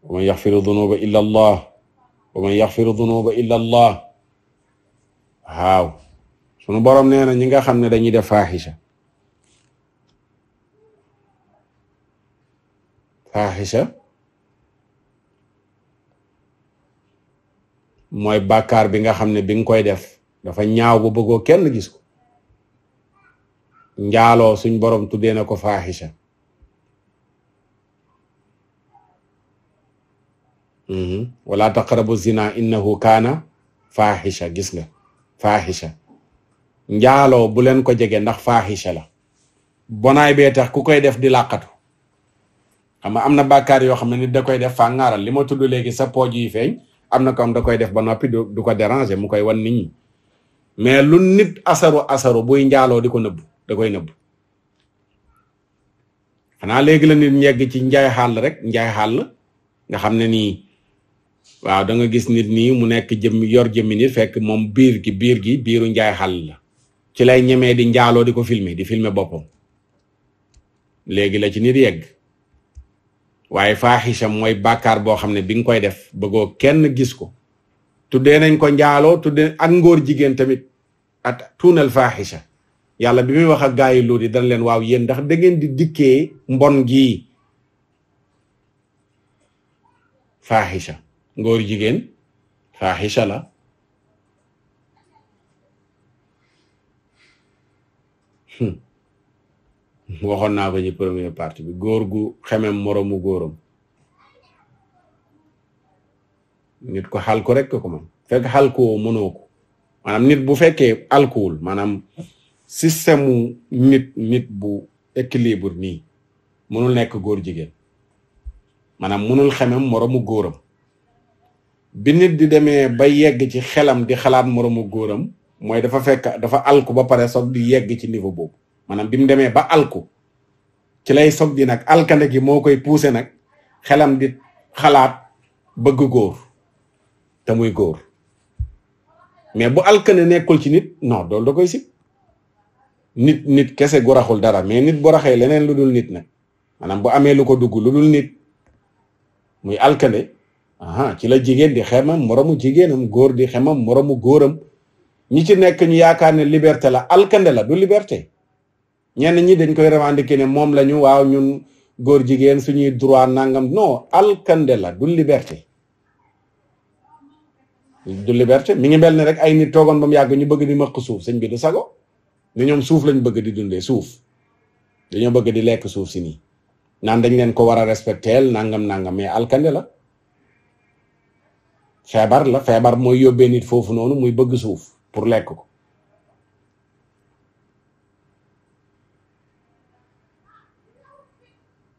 wa man yaxfiru dunuba illa allah wa man yaxfiru dunuba illa allah. waaw sunu borom nee na ñi nga xam ne dañuy def faaxisha mooy bàkkaar bi nga xam ne bi nga koy def dafa ñaaw bu bëggoo kenn gis ko. njaaloo suñ borom tuddee na ko faaxisha. wala taqrabu zina innahu kaana faaxisha. gis nga faaxisha njaaloo bu leen ko jege ndax faaxisha la. bonaay bee tax ku koy def di làqatu. xam nga am na bàkkaar yoo xam ne nit da koy def faa ngaaral li ma tudd léegi sa pooj yi feeñ am na ko am da koy def ba noppi du ko déranger mu koy wan nit ñi mais lu nit asaru buy njaaloo di ko nëbb da koy nëbb. xanaa léegi la nit ñegg ci njaay xàll rek njaay xàll nga xam ne nii waaw da nga gis nit nii mu nekk yor jëmmi nit fekk moom biiru njaay xàll la ci lay ñemee di njaaloo di ko filmer boppam léegi la ci nit yegg. waaye faaxisha mooy bàkkaar boo xam ne bi nga koy def bëggoo kenn gis ko tuddee nañ ko njaaloo tuddee ak ngóor jigéen tamit at tuunal faaxisha. yàlla bi muy wax ak gaa yi Luut yi dana leen waaw yéen ndax da ngeen di dikkee mbon gii faaxisha ngóor jigéen faaxisha la. waxoon naa ko ci première partie bi góor gu xemem moroomu góoram nit ko xalku rek ko man fekk xalkuwoo mënoo ko maanaam nit bu fekkee alkuwul maanaam système mu nit bu équilibre nii mënul nekk góor jigéen maanaam mënul xemem moroomu góoram. bi nit di demee ba yegg ci xelam di xalaat moroomu góoram mooy dafa fekk dafa alku ba pare soog di yegg ci niveau boobu. maanaam bi mu demee ba alku ci lay soog di nag alkande gi moo koy poussé nag xelam di xalaat bëgg góor te muy góor mais bu alkande nekkul ci nit non doolu da koy sib. nit kese gu raxul dara mais nit bu raxee leneen lu dul nit nag maanaam bu amee lu ko dugg lu dul nit muy alkande ci la jigéen di xemam moromu jigéenam góor di xemam moromu góoram ñi ci nekk ñu yaakaar ne liberté la alkande la du liberté. ñenn ñi dañ koy revendiquer ne moom lañu waaw ñun góor jigéen suñuy droit nangam non alkande la du liberté. mi ngi mel ne rek ay nit toogoon ba mu yàgg ñu bëgg di mëq suuf sëñ bi du sago ne ñoom suuf lañ bëgg di dundee suuf dañoo bëgg di lekk suuf si nii naan dañ leen ko war a respecteel nangam mais alkande la. feebar mooy yóbbee nit foofu noonu muy bëgg suuf pour lekk ko.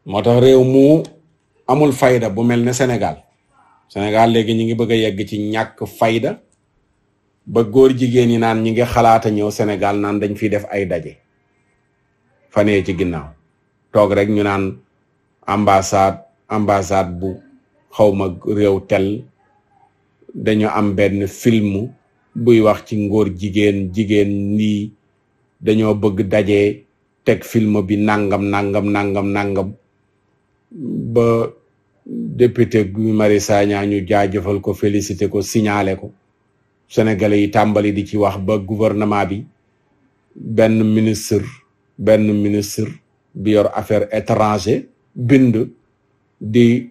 moo tax réew mu amul fayda bu mel ne Sénégal léegi ñi ngi bëgg a yegg ci ñàkk fayda ba góor jigéen ñi naan ñi ngi xalaata ñëw Sénégal naan dañ fiy def ay daje fanee ci ginnaaw toog rek ñu naan ambassade bu xawma réew tel dañu am benn film buy wax ci ngóor jigéen nii dañoo bëgg daje teg film bi nangam ba député Guy Marius Sagna ñu jaajëfal ko félicité ko signalé ko sénégalais yi tàmbali di ci wax ba gouvernement bi benn ministre bi yor affaire étranger bind di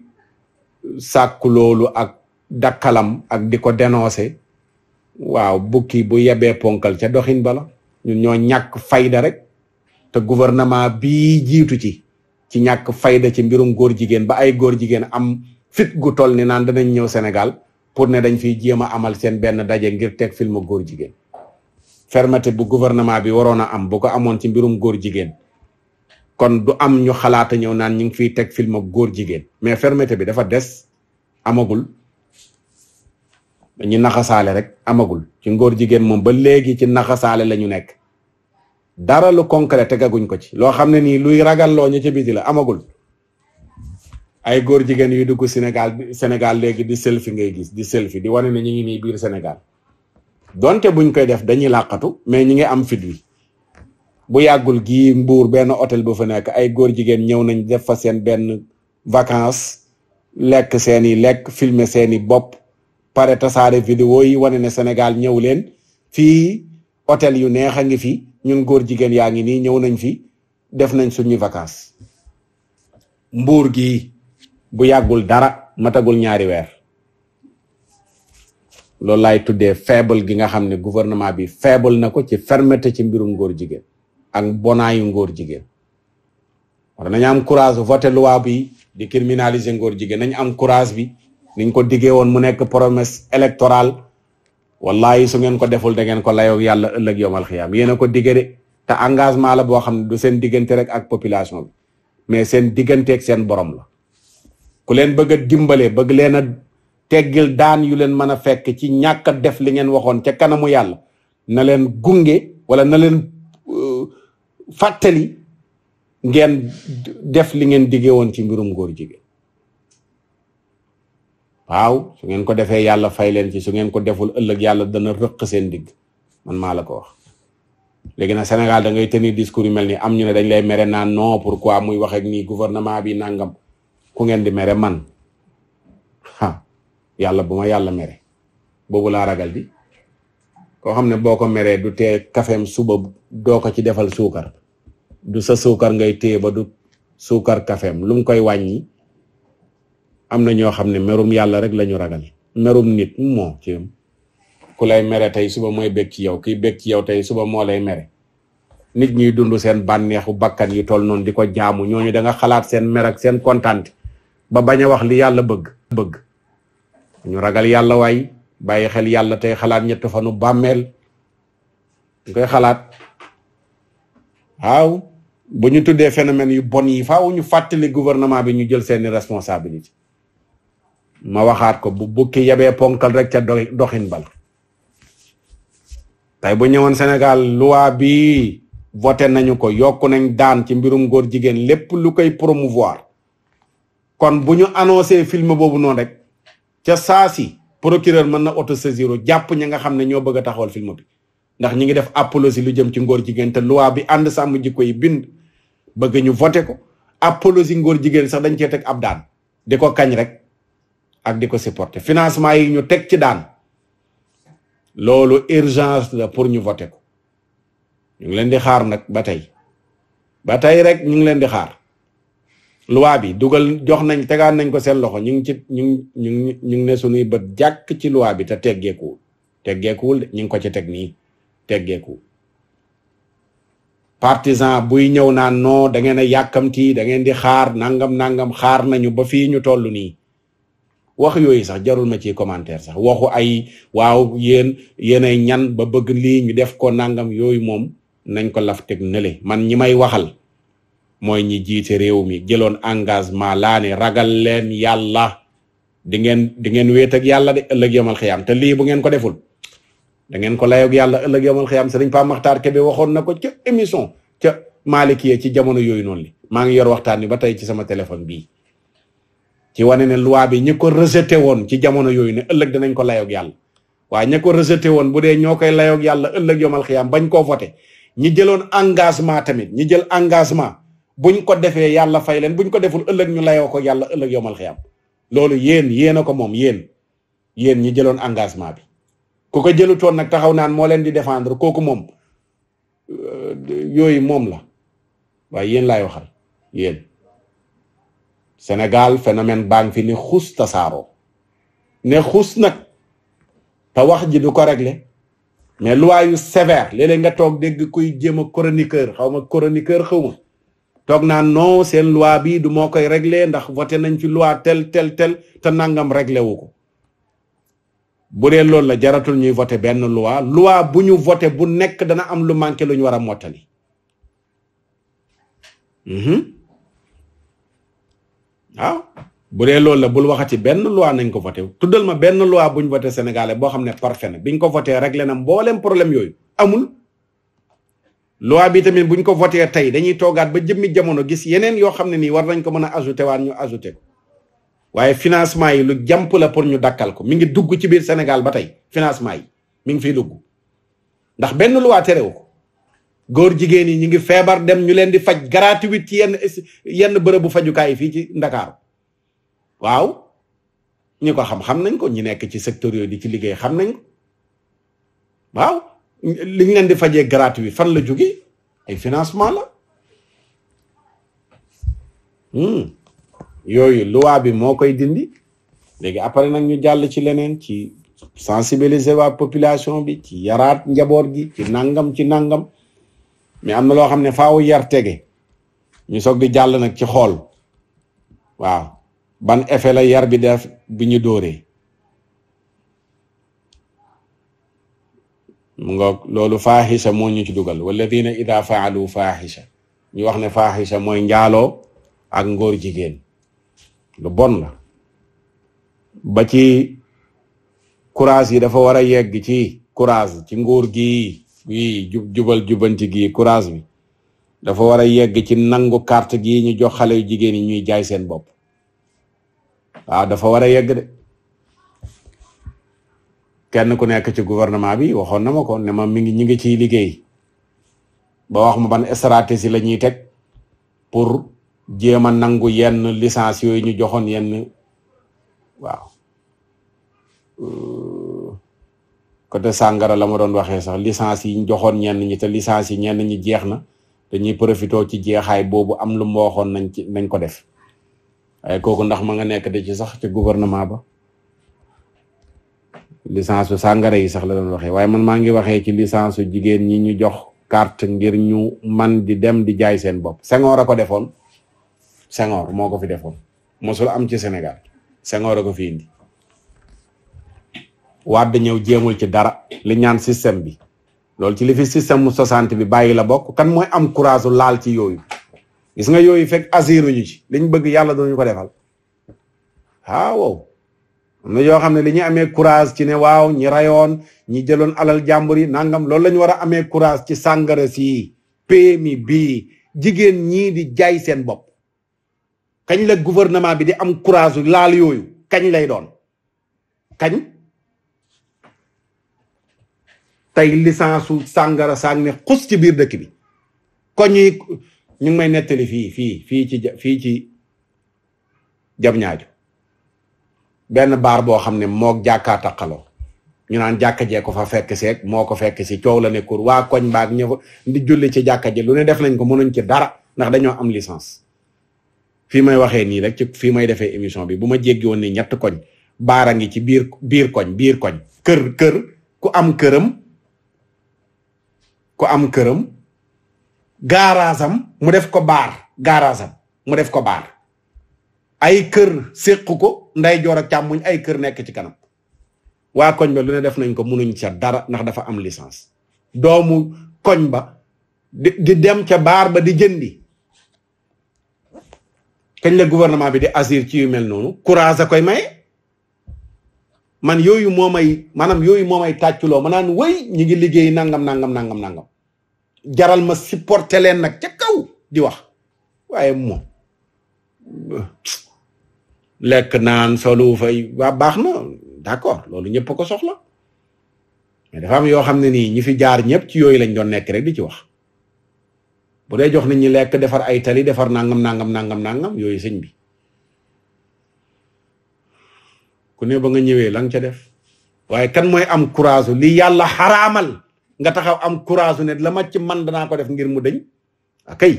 sàkku loolu ak dakkalam ak di ko dénoncé waaw bukki bu yebee ponkal ca doxin bala ñun ñoo ñàkk fayda rek te gouvernement bii jiitu ci ñàkk fayda ci mbirum góor jigéen ba ay góor jigéen am fit gu toll ni naan danañ ñëw Sénégal pour ne dañ fiy jéem a amal seen benn daje ngir teg film góor jigéen. fermeté bu gouvernement bi waroon a am bu ko amoon ci mbirum góor jigéen kon du am ñu xalaata ñëw naan ñu ngi fiy teg film góor jigéen mais fermeté bi dafa des amagul dañu naxasaale rek amagul ci ngóor jigéen moom ba léegi ci naxasaale la ñu nekk. dara lu concret tegaguñ ko ci loo xam ne nii luy ragal loo ñu ca biti la amagul. ay góor jigéen yu dugg Sénégal léegi di selfie ngay gis di selfie di wane ne ñu ngi nii biir Sénégal donte buñ koy def dañuy làqatu mais ñi ngi am fit wi. bu yàggul gii Mbuur benn hôtel bu fa nekk ay góor jigéen ñëw nañ def fa seen benn vacances lekk seeni lekk filmer seeni bopp pare tasaare vidéo yi wane ne Sénégal ñëw leen fii hôtel yu neex a ngi fi ñun góor jigéen yaa ngi nii ñëw nañ fi def nañ suñu vacances. Mbuur gi bu yàggul dara matagul 2 weer loolu laay tuddee faible gi nga xam ne gouvernement bi faible na ko ci fermeté ci mbirum ngóor jigéen ak bonaayu ngóor jigéen. war nañu am courage voté loi bi di criminaliser ngóor jigéen nañ am courage bi niñ ko diggee woon mu nekk promesse électorale wallahi su ngeen ko deful da ngeen ko layoog yàlla ëllëg yowmal xiyaam yéen a ko digge de te engagement la boo xam ne du seen diggante rek ak population bi mais seen digganteeg seen borom la. ku leen bëgg a dimbale bëgg leen a teggil daan yu leen mën a fekk ci ñàkk a def li ngeen waxoon ca kanamu yàlla na leen gunge wala na leen fàttali ngeen def li ngeen diggee woon ci mbirum góor jigéen. waaw su ngeen ko defee yàlla fay leen ci su ngeen ko deful ëllëg yàlla dana rëq seen digg man maa la ko wax. léegi nag Sénégal da ngay tenir discours yu mel ni am ñu ne dañ lay mere naan non pourquoi muy wax ak nii gouvernement bi nangam ku ngeen di mere man yàlla bu ma yàlla mere boobu laa ragal di koo xam ne boo ko meree du tee kafeem suba doo ko ci defal suukar du sa suukar ngay téye ba du suukar kafeem lu mu koy wàññi. am na ñoo xam ne merum yàlla rek lañu ragal merum nit moo ci ku lay mere tey suba mooy bég ci yow kiy bég ci yow tey suba moo lay mere. nit ñuy dund seen bànneexu bakkan yu toll noonu di ko jaamu ñooñu da nga xalaat seen mer ak seen kontaan ba bañ a wax li yàlla bëgg ñu ragal yàlla waay bàyyi xel yàlla tey xalaat 3 fanu bàmmeel ñu koy xalaat. waaw bu ñu tuddee phénomène yu bon yi faaw ñu fàttali gouvernement bi ñu jël seeni responsabilité. ma waxaat ko bu bukki yebee ponkal rek ca doxin bal. tey bu ñëwoon Sénégal loi bi voté nañu ko yokku nañ daan ci mbirum góor jigéen lépp lu koy promouvoir kon bu ñu annoncé film boobu noonu rek ca saasi procureur mën na autosaisir jàpp ñi nga xam ne ñoo bëgg a taxawal film bi ndax ñi ngi def apologie lu jëm ci ngóor jigéen te loi bi ànd sàmm jikko yi bind bëgg ñu voté ko apologie ngóor jigéen sax dañ cee teg ab daan di ko kañ rek ak di ko supporter financement yi ñu teg ci daan loolu urgence la pour ñu voté ko ñu ngi leen di xaar nag ba tey rek ñu ngi leen di xaar. loi bi dugal jox nañ tegaan nañ ko seen loxo ñu ngi ci ñu ngi ne suñuy bët jàkk ci loi bi te teggeekuwul ñu ngi ko ci teg nii teggeekuwul. partisan buy ñëw naan non da ngeen a yàkkamti da ngeen di xaar nangam xaar nañu ba fii ñu toll nii wax yooyu sax jarul ma ci commentaire sax waxu ay waaw yéenay ñan ba bëgg lii ñu def ko nangam yooyu moom nañ ko laf teg nële man ñi may waxal mooy ñi jiite réew mi jëloon engagement laa ne ragal leen yàlla di ngeen wéet ak yàlla de ëllëg yomal xiyaam te lii bu ngeen ko deful da ngeen ko layoog yàlla ëllëg yomal xiyaam Sëriñ Pape Makhtar Kébé waxoon na ko ca émission ca Malikiya ci jamono yooyu noonu li maa ngi yor waxtaan ni ba tey ci sama téléphone bii ci wane ne loi bi ñi ko rejeté woon ci jamono yooyu ne ëllëg danañ ko layoog yàlla waaye ñi ko rejeté woon bu dee ñoo koy layoog yàlla ëllëg yomal xiyaam bañ koo voté ñi jëloon engagement tamit ñi jël engagement buñ ko defee yàlla fay leen buñ ko deful ëllëg ñu layoo ko yàlla ëllëg yomal xiyaam loolu yéen a ko moom yéen ñi jëloon engagement bi ku ko jëlutoon nag taxaw naan moo leen di défendre kooku moom yooyu moom la waaye yéen laay waxal yéen. Sénégal phénomène baa ngi fi ne xus tasaaroo ne xus nag te wax ji du ko régler mais loi yu sévère léeg-léeg nga toog dégg kuy jéem a chroniqueur xaw ma toog naa non seen loi bi du moo koy régler ndax voté nañ fi loi tel te nangam réglé wu ko bu dee loolu la jaratul ñuy voté benn loi bu ñu voté bu nekk dana am lu manqué lu ñu war a mottali. waaw bu dee loolu la bul waxati benn loi nañ ko voté tuddal ma benn loi bu ñu voté sénégalais boo xam ne parfait na biñ ko voté réglé na mboolem problème yooyu amul. loi bi tamit buñ ko voté tey dañuy toogaat ba jëmmi jamono gis yeneen yoo xam ne nii war nañ ko mën a ajouté waat ñu ajouté ko waaye financement yi lu jàmp la pour ñu dakkal ko mi ngi dugg ci biir Sénégal ba tey financement yi mi ngi fiy dugg ndax benn loi terewu ko góor jigéen yi ñu ngi feebar dem ñu leen di faj gratuit ci yenn bërëbu fajukaay yi fii ci Ndakaaru waaw ñi ko xam nañ ko ñi nekk ci secteur yooyu di ci liggéey xam nañ ko waaw liñ leen di fajee gratuit fan la jóge ay financement la yooyu loi bi moo koy dindi léegi après nag ñu jàll ci leneen ci sensibiliser waa population bi ci yaraat njaboot gi ci nangam mais am na loo xam ne faaw yar tege ñu soog di jàll nag ci xool waaw ban effet la yar bi def bi ñu dóoree mu nga loolu faaxisha moo ñu ci dugal walladina ida faalu faaxisha ñu wax ne faaxisha mooy njaaloo ak ngóor jigéen lu bon la ba ci courage yi dafa war a yegg ci courage ci nguur gi jubal jubanti gi courage bi dafa war a yegg ci nangu carte gi ñu jox xale yu jigéen yi ñuy jaay seen bopp waaw dafa war a yegg de kenn ku nekk ci gouvernement bi waxoon na ma ko ne ma ñi ngi ciy liggéey ba wax ma ban stratégie la ñuy teg pour jéem a nangu yenn licence yooyu ñu joxoon yenn waaw côté sàngara la ma doon waxee sax licence yi ñu joxoon ñenn ñi te licence yi ñenn ñi jeex na dañuy profité ci jeexaay boobu am lu mu waxoon nañ ko def waaye kooku ndax ma nga nekk de ci sax ci gouvernement ba licence su sàngara yi sax la doon waxee waaye man maa ngi waxee ci licence su jigéen ñi ñu jox carte ngir ñu man di dem di jaay seen bopp Senghor a ko defoon Senghor moo ko fi defoon mosul am ci Sénégal Senghor a ko fi indi Wade ñëw jéemul ci dara li ñaan système bi loolu ci li fi système mu 60 bi bàyyi la bokk kan mooy am courage laal ci yooyu gis nga yooyu fekk asiruñu ci liñ bëgg yàlla duñu ko defal waaw am na yoo xam ne li ñu amee courage ci ne waaw ñi rayoon ñi jëloon alal jàmbur yi nangam loolu la ñu war a amee courage ci sàngara si PMI bii jigéen ñii di jaay seen bopp kañ la gouvernement bi di am courage laal yooyu kañ lay doon kañ tey licence su sàngara sàng ne xus ci biir dëkk bi koñ yi ñu ngi may nettali fii ci jam ñaaju benn baar boo xam ne moog jàkkaa taqaloo ñu naan jàkka jee ko fa fekk seeg moo ko fekk si coow la nekkur waa koñ baag ñëw di julli ci jàkka ji lu ne def nañ ko mënuñ ci dara ndax dañoo am licence fii may waxee nii rek ci fii may defee émission bi bu ma jéggi woon ni ñett koñ baara ngi ci biir koñ kër ku am këram gaaraasam mu def ko baar ay kër séq ko nday joor ak càmmuñ ay kër nekk ci kanam waa koñ ba lu ne def nañ ko mënuñ ca dara ndax dafa am licence doomu koñ ba di dem ca baar ba di jëndi kañ la gouvernement bi di asir ci yu mel noonu courage a koy maye man yooyu moo may tàcculoo ma naan wëy ñi ngi liggéey nangam jaral ma supporter leen nag ca kaw di wax waaye moom lekk naan solu fay waa baax na d'accord loolu ñëpp ko soxla mais dafa am yoo xam ne nii ñi fi jaar ñëpp ci yooyu lañ doon nekk rek di ci wax bu dee jox nit ñi lekk defar ay tali defar nangam yooyu sëñ bi ku ne ba nga ñëwee la nga ca def waaye kan mooy am courage li yàlla xaraamal nga taxaw am courage ne la ma ci man danaa ko def ngir mu dëñ akay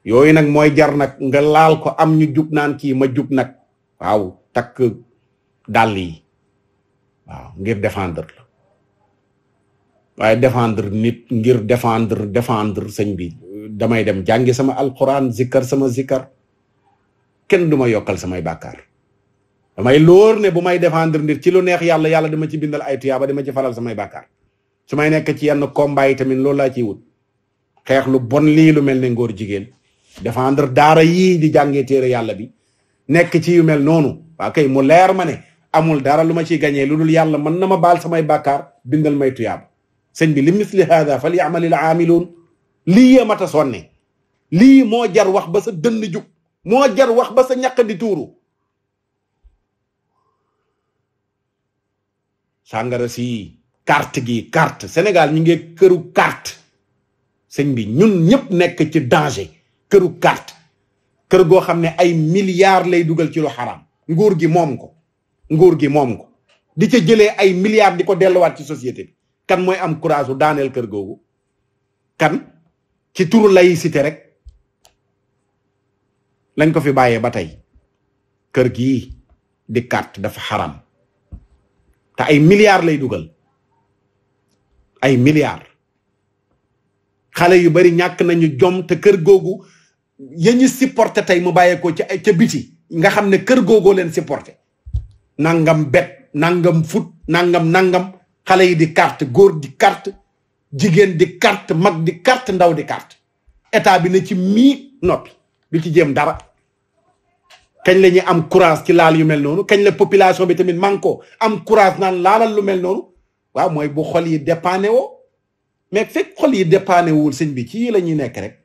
yooyu nag mooy jar nag nga laal ko am ñu jug naan kii ma jug nag waaw takk dàll yi waaw ngir défendre la waaye défendre nit ngir défendre sëñ bi damay dem jàngi sama alquran zikkar sama zikkar kenn du ma yokkal samay bàkkaar damay lóor ne bu may défendre nit ci lu neex yàlla dama ci bindal ay tuyaaba dama ci faral samay bàkkaar su may nekk ci yenn combat yi tamit loolu laa ciy wut xeex lu bon lii lu mel ne ngóor jigéen défendre daara yii di jàngee téere yàlla bi nekk ci yu mel noonu waa kay mu leer ma ne amul dara lu ma ciy gañee lu dul yàlla mën na ma baal samay bàkkaar bindal may tuyaaba sëñ bi li misli hada fal yamalil aamiluun lii yee mata sonne lii moo jar wax ba sa dënn jug moo jar wax ba sa ñaq di tuuru sàngara si carte Sénégal ñu ngi këru carte sëñ bi ñun ñëpp nekk ci danger këru carte kër goo xam ne ay milliards lay dugal ci lu xaraam nguur gi moom ko nguur gi moom ko di ca jëlee ay milliards di ko delluwaat ci société bi kan mooy am courage u daaneel kër googu kan ci turu laïcité rek lañ ko fi bàyyee ba tey kër gii di carte dafa xaram te ay milliards lay dugal ay milliards xale yu bari ñàkk nañu jom te kër googu yañu supporté tey mu bàyyeekoo ca biti nga xam ne kër googoo leen supporté nangam bet nangam foot nangam xale yi di carte góor di carte jigéen di carte mag di carte ndaw di carte état bi ne ci mii noppi du ci jéem dara kañ la ñuy am courage ci laal yu mel noonu kañ la population bi tamit man ko am courage naan laalal lu mel noonu waaw mooy bu xol yi dépanné woo mais fekk xol yi dépanné wul sëñ bi ci la ñuy nekk rek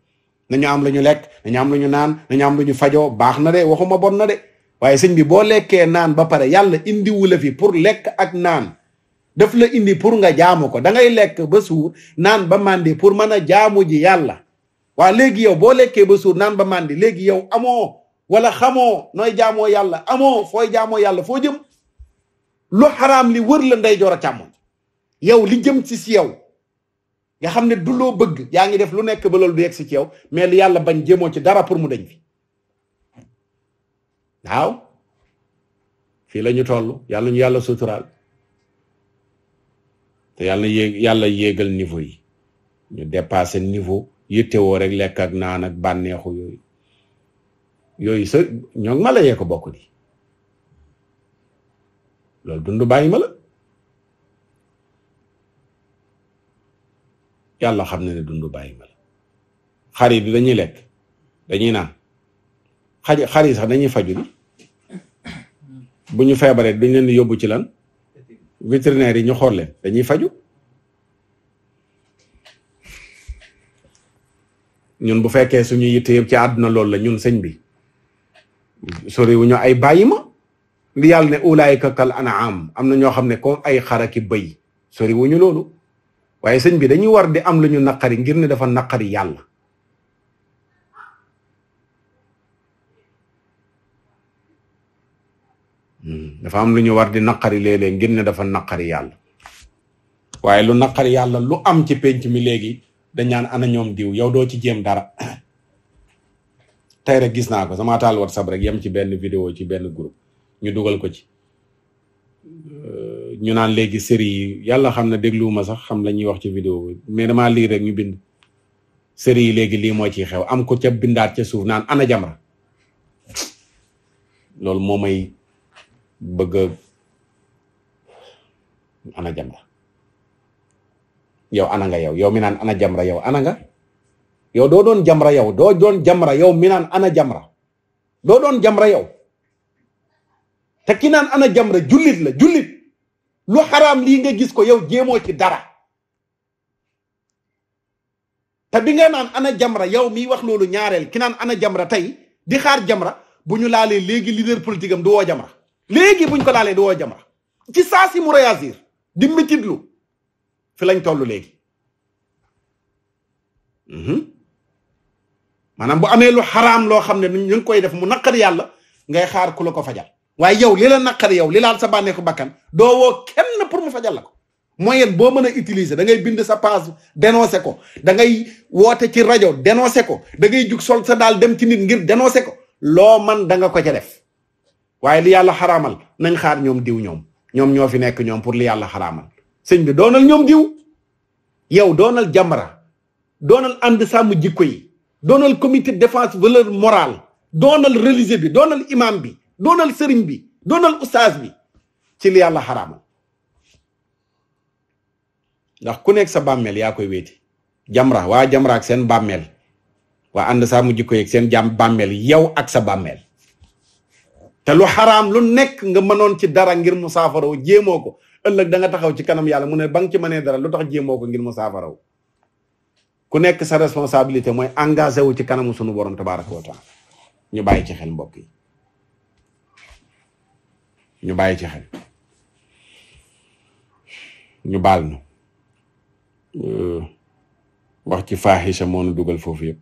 nañu am lu ñu lekk nañu am lu ñu naan nañu am lu ñu fajoo baax na de waxuma bon na de waaye sëñ bi boo lekkee naan ba pare yàlla indiwu la fi pour lekk ak naan daf la indi pour nga jaamu ko da ngay lekk ba suur naan ba màndi pour mën a jaamu ji yàlla waa léegi yow boo lekkee ba suur naan ba màndi léegi yow amoo wala xamoo nooy jaamoo yàlla amoo fooy jaamoo yàlla foo jëm lu xaraam li wër la ndeyjoor a càmmoñ yow li jëm ci si yow nga xam ne du loo bëgg yaa ngi def lu nekk ba loolu du yegg si ci yow mais li yàlla bañ jéemoo ci dara pour mu dañ fi waaw fii la ñu toll yàlla ñu yàlla suturaal te yàlla yéegal niveau yi ñu dépassé niveau yittewoo rek lekk ak naan ak bànneexu yooyu sa ñoo ma la yee ko bokk di loolu dundu bàyyi ma la yàlla xam ne dundu bàyyi ma la xar yi dañuy lekk dañuy naan xar yi sax dañuy faju di bu ñu feebaree dañ leen di yóbbu ci lan vétérinaire yi ñu xool leen dañuy faju ñun bu fekkee suñu yitte yëpp ci àdduna loolu la ñun sëñ bi sori wu ñu ay bàyyi ma li yàlla ne ulaayika kal an'am am na ñoo xam ne comme ay xaraki bëy sori wu ñu loolu waaye sëñ bi dañuy war di am lu ñu naqari ngir ne dafa naqari yàlla dafa am lu ñu war di naqari léeg-léeg ngir ne dafa naqari yàlla waaye lu naqari yàlla lu am ci penc mi léegi dañ naan ana ñoom diw yow doo ci jéem dara tey rek gis naa ko sama taal WhatsApp rek yem ci benn vidéo ci benn groupe ñu dugal ko ci ñu naan léegi série yi yàlla xam ne dégluwuma sax xam la ñuy wax ci vidéo mais damaa lii rek ñu bind série yi léegi lii moo ciy xew am ko ca bindaat ca suuf naan ana Jamra loolu moo may bëgg ana Jamra yow ana nga yow mi naan ana Jamra yow ana nga yow doo doon Jamra yow doo doon Jamra yow mi naan ana Jamra doo doon Jamra yow te ki naan ana Jamra jullit la jullit lu xaraam lii nga gis ko yow jéemoo ci dara te bi nga naan ana Jamra yow miy wax loolu ñaareel ki naan ana Jamra tey di xaar Jamra bu ñu laalee léegi leader politique am du woo Jamra léegi buñ ko laalee du woo Jamra ci saa si mu réagir di métitlu fi lañ toll léegi maanaam bu amee lu xaraam loo xam ne ñu ngi koy def mu naqari yàlla ngay xaar ku la ko fajal waaye yow li la naqari yow li laal sa bànneeku bakkan doo woo kenn pour mu fajal la ko moyen boo mën a utiliser da ngay bind sa page dénoncer ko da ngay woote ci rajo dénoncer ko da ngay jug sol sa daal dem ci nit ngir dénoncer ko loo man da nga ko ca def waaye li yàlla xaraamal nañ xaar ñoom diw ñoom ñoo fi nekk ñoom pour li yàlla xaraamal sëñ bi doonal ñoom diw yow doonal Jamra doonal ànd sàmm jikko yi doonal comité de défense valeur morale doonal religieux bi doonal imam bi doonal sëriñ bi doonal ustaas bi ci li yàlla xaraamal ndax ku nekk sa bàmmeel yaa koy wéeti Jamra waa Jamra ak seen bàmmeel waa ànd sàmm jikko yi ak seen bàmmeel yow ak sa bàmmeel te lu xaraam lu nekk nga mënoon ci dara ngir mu saafaraw jéemoo ko ëllëg da nga taxaw ci kanam yàlla mu ne ba nga ci mënee dara lu tax jéemoo ko ngir mu saafaraw ku nekk sa responsabilité mooy engagé wu ci kanamu sunu borom tabaraka wa taala ñu bàyyi ci xel mbokk yi ñu bàyyi ci xel ñu baal nu wax ci faaxisha moo nu dugal foofu yëpp